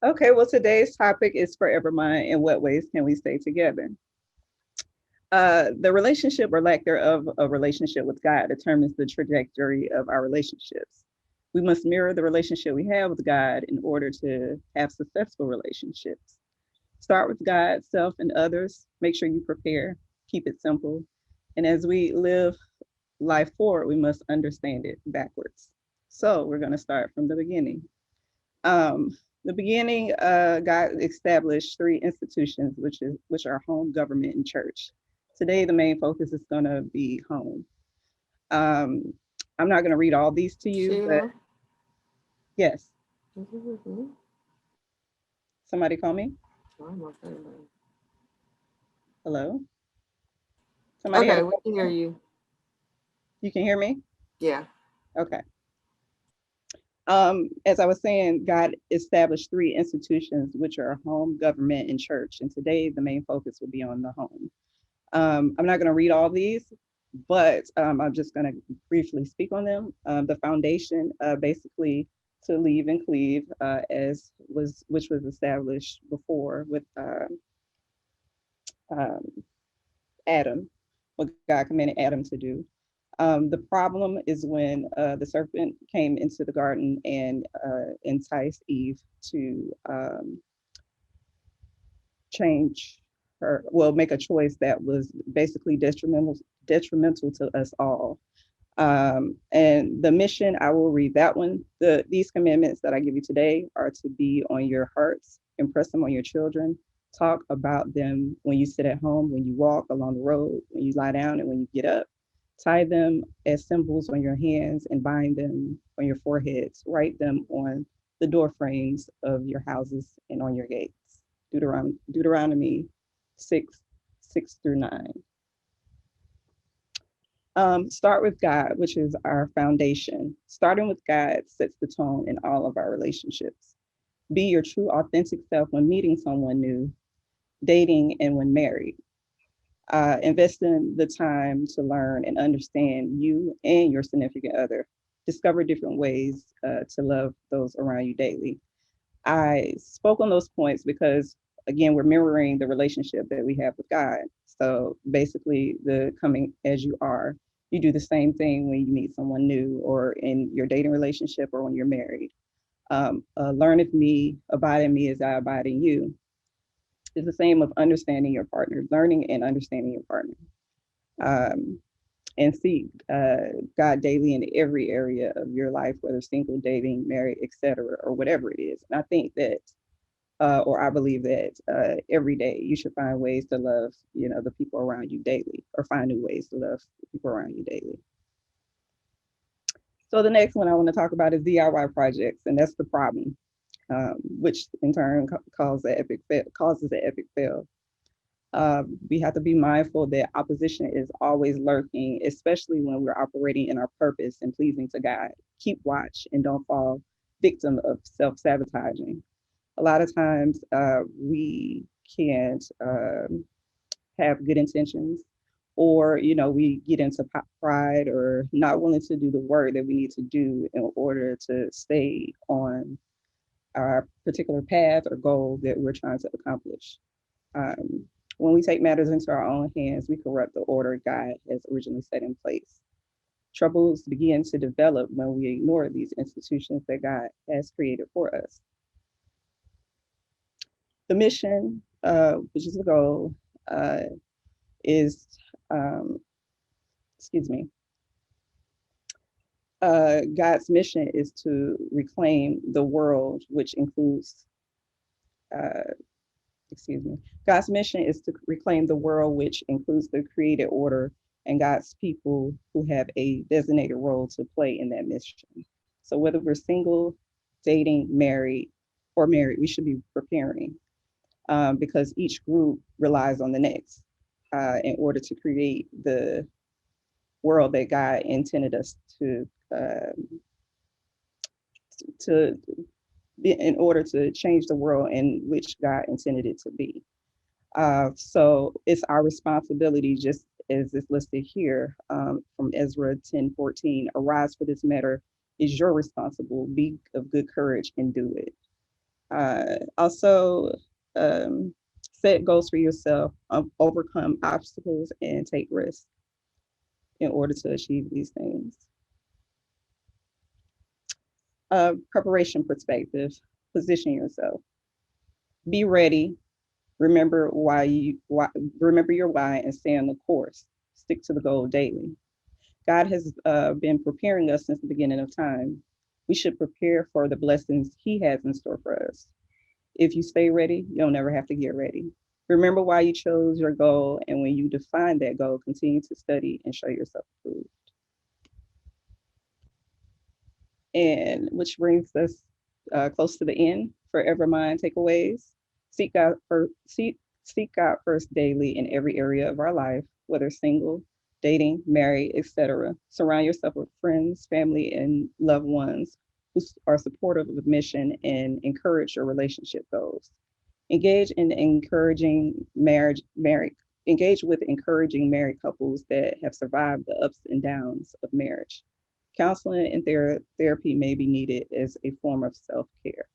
Okay, well, today's topic is Forever Mine. In what ways can we stay together? The relationship or lack thereof of relationship with God determines the trajectory of our relationships. We must mirror the relationship we have with God in order to have successful relationships. Start with God, self, and others. Make sure you prepare. Keep it simple. And as we live life forward, we must understand it backwards. So we're going to start from the beginning. Um, the beginning, God established three institutions, which are home, government, and church. Today, the main focus is going to be home. Um, I'm not going to read all these to you, but Sheila. yes, Mm-hmm. somebody call me. Almost everybody. Hello, somebody had a Okay, we can hear question. you. You can hear me. Yeah. Okay. As I was saying, God established three institutions, which are home, government, and church. And today, the main focus will be on the home. I'm not going to read all these, but I'm just going to briefly speak on them. The foundation, basically, to leave and cleave, which was established before with um, Adam, what God commanded Adam to do. The problem is when the serpent came into the garden and enticed Eve to change make a choice that was basically detrimental to us all. And the mission, I will read that one. These commandments that I give you today are to be on your hearts, impress them on your children, talk about them when you sit at home, when you walk along the road, when you lie down, and when you get up. Tie them as symbols on your hands and bind them on your foreheads. Write them on the door frames of your houses and on your gates. Deuteronomy 6, 6 through 9. Start with God, which is our foundation. Starting with God sets the tone in all of our relationships. Be your true, authentic self when meeting someone new, dating, and when married. Invest in the time to learn and understand you and your significant other. Discover different ways to love those around you daily. I spoke on those points because, again, we're mirroring the relationship that we have with God. So basically, the coming as you are, you do the same thing when you meet someone new or in your dating relationship or when you're married. Learn of me, abide in me as I abide in you. It's the same of understanding your partner, learning and understanding your partner. Um, and seek God daily in every area of your life, whether single, dating, married, etc., or whatever it is. And I think that or I believe that every day you should find ways to love, the people around you daily, or find new ways to love the people around you daily. So the next one I want to talk about is DIY projects, and that's the problem, which in turn causes the epic fail. We have to be mindful that opposition is always lurking, especially when we're operating in our purpose and pleasing to God. Keep watch and don't fall victim of self sabotaging. A lot of times we can't have good intentions, or we get into pride or not willing to do the work that we need to do in order to stay on our particular path or goal that we're trying to accomplish. When we take matters into our own hands, we corrupt the order God has originally set in place. Troubles begin to develop when we ignore these institutions that God has created for us. The mission, which is the goal, uh, is, um, excuse me, God's mission is to reclaim the world, which includes, uh, excuse me, God's mission is to reclaim the world, which includes the created order and God's people who have a designated role to play in that mission. So whether we're single, dating, married, we should be preparing because each group relies on the next in order to create the world that God intended us to be, in order to change the world in which God intended it to be. So it's our responsibility, just as it's listed here from Ezra 10:14. Arise for this matter is your responsible. Be of good courage and do it. Also, set goals for yourself, overcome obstacles, and take risks in order to achieve these things. Preparation perspective, position yourself. Be ready. Remember your why and stay on the course. Stick to the goal daily. God has been preparing us since the beginning of time. We should prepare for the blessings He has in store for us. If you stay ready, you'll never have to get ready. Remember why you chose your goal, and when you define that goal, continue to study and show yourself approved. And which brings us close to the end. Forever Mind takeaways. Seek God first daily in every area of our life, whether single, dating, married, etc. Surround yourself with friends, family, and loved ones who are supportive of the mission and encourage your relationship goals. Engage in encouraging marriage, engage with encouraging married couples that have survived the ups and downs of marriage. Counseling and therapy may be needed as a form of self-care.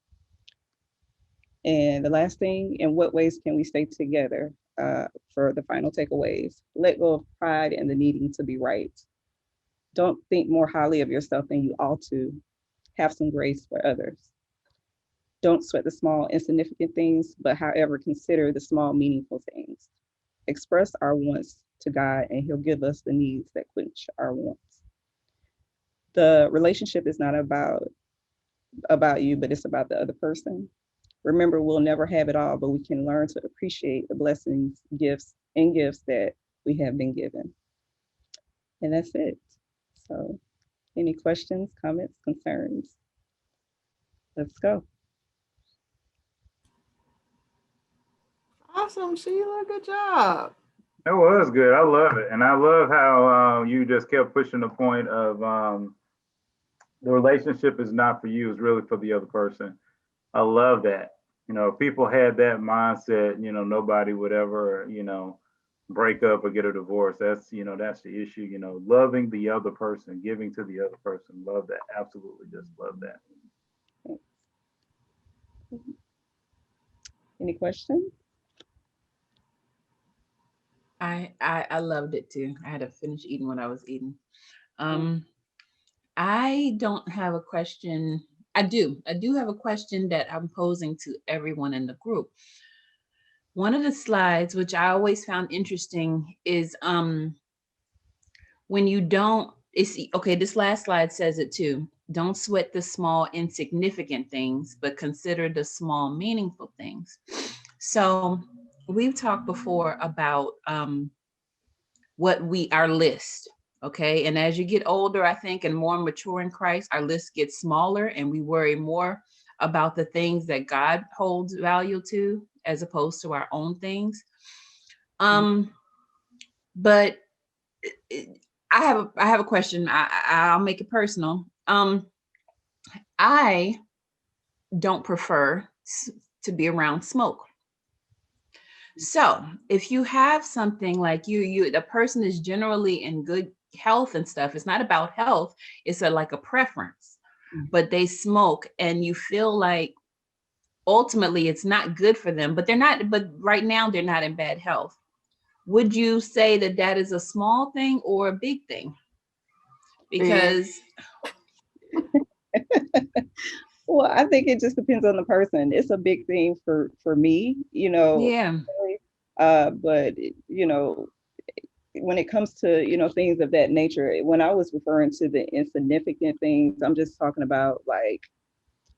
And the last thing, in what ways can we stay together? For the final takeaways, let go of pride and the needing to be right. Don't think more highly of yourself than you ought to. Have some grace for others. Don't sweat the small, insignificant things, but however, consider the small, meaningful things. Express our wants to God, and He'll give us the needs that quench our wants. The relationship is not about you, but it's about the other person. Remember, we'll never have it all, but we can learn to appreciate the blessings, gifts that we have been given. And that's it. So, any questions, comments, concerns? Let's go. Awesome, Sheila. Good job. It was good. I love it, and I love how you just kept pushing the point of the relationship is not for you; it's really for the other person. I love that. You know, if people had that mindset, you know, nobody would ever, you know, break up or get a divorce. That's, you know, that's the issue. You know, loving the other person, giving to the other person. Love that. Absolutely, just love that. Any questions? I loved it too. I had to finish eating what I was eating. Um, I don't have a question. I do have a question that I'm posing to everyone in the group. One of the slides, which I always found interesting, is when you don't, it's okay, this last slide says it too. Don't sweat the small, insignificant things, but consider the small, meaningful things. So we've talked before about our list. Okay. And as you get older, I think, and more mature in Christ, our list gets smaller and we worry more about the things that God holds value to as opposed to our own things. But I have a question. I'll make it personal. I don't prefer to be around smoke. So if you have something like the person is generally in good health and stuff, it's not about health, it's like a preference, but they smoke and you feel like ultimately it's not good for them, but right now they're not in bad health. Would you say that that is a small thing or a big thing? Because Well, I think it just depends on the person. It's a big thing for me, yeah. But you know, when it comes to things of that nature, when I was referring to the insignificant things, I'm just talking about like,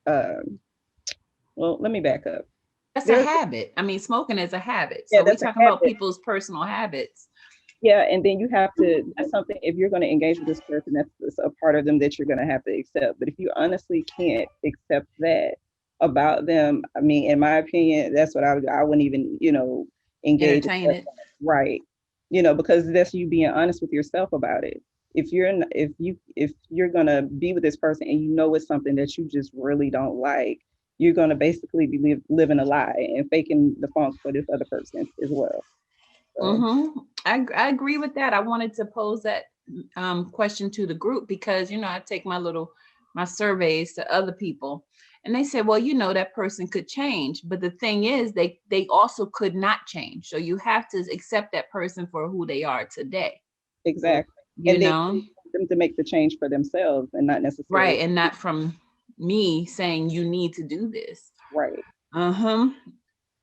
well, let me back up. That's a habit. I mean, smoking is a habit. Yeah, So we're that's a talking about habit. people's personal habits. Yeah, and then you have to, that's something, if you're going to engage with this person, that's a part of them that you're going to have to accept. But if you honestly can't accept that about them, I mean, in my opinion, that's what I wouldn't even, engage. Entertain it. Right. Because that's you being honest with yourself about it. If you're going to be with this person and it's something that you just really don't like, you're going to basically be living a lie and faking the funk for this other person as well. So. I agree with that. I wanted to pose that question to the group because I take my surveys to other people, And they said, well, you know, that person could change. But the thing is, they also could not change. So you have to accept that person for who they are today. Exactly. You And they know? want them to make the change for themselves and not necessarily. Right. And not from me saying you need to do this. Right. Uh-huh.